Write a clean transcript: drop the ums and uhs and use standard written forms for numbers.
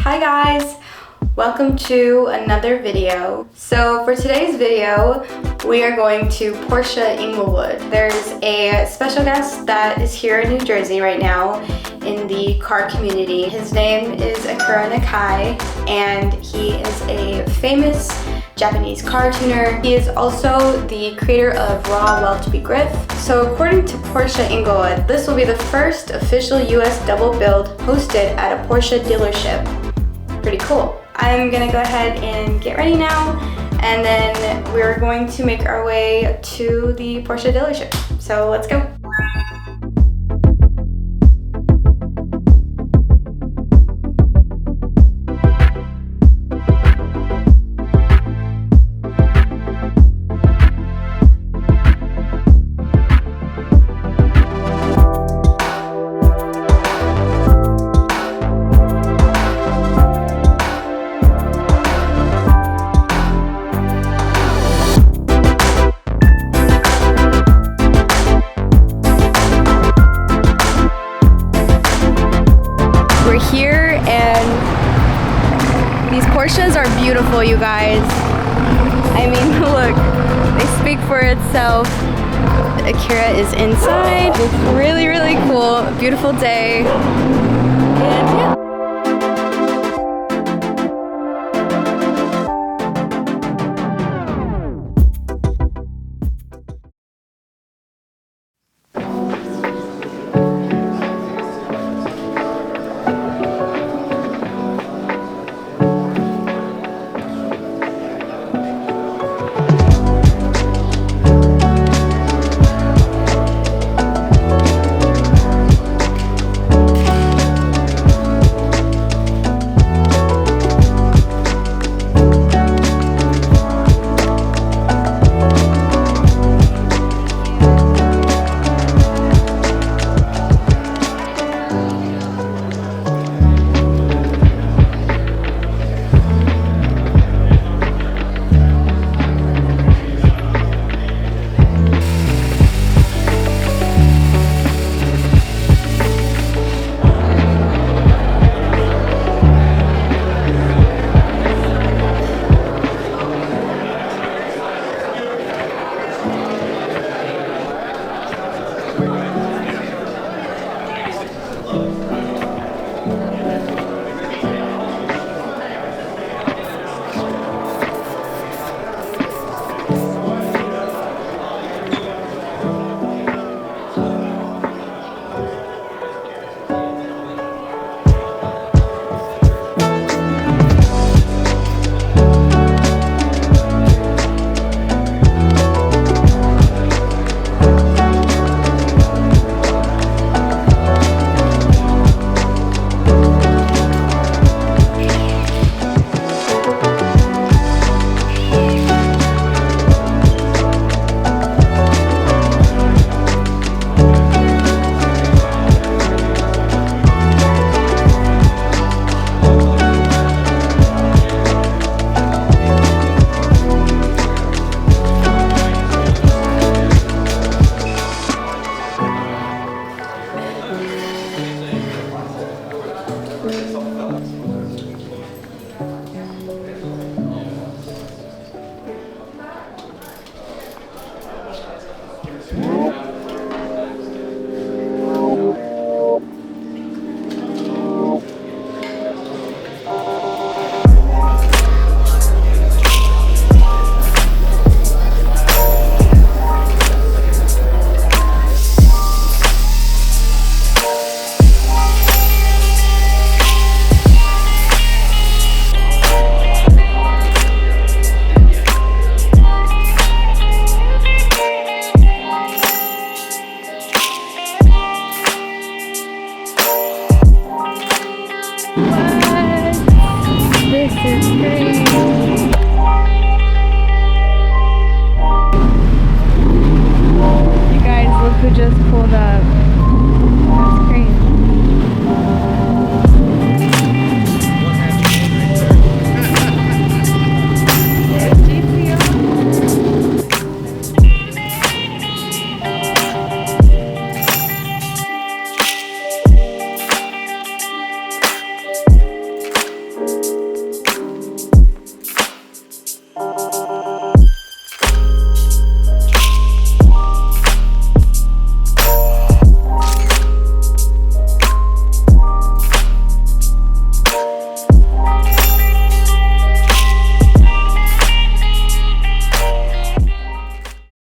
Hi guys, welcome to another video. So for today's video, we are going to Porsche Englewood. There's a special guest that is here in New Jersey right now in the car community. His name is Akira Nakai, and he is a famous Japanese car tuner. He is also the creator of Raw Welch Griff. So according to Porsche Englewood, this will be the first official US double build hosted at a Porsche dealership. Pretty cool. I'm gonna go ahead and get ready now, and then we're going to make our way to the Porsche dealership. So let's go. Here, and these Porsches are beautiful, you guys. I mean, look, they speak for itself. Akira is inside. It's really, really cool. Beautiful day. And yeah. Who just pulled up.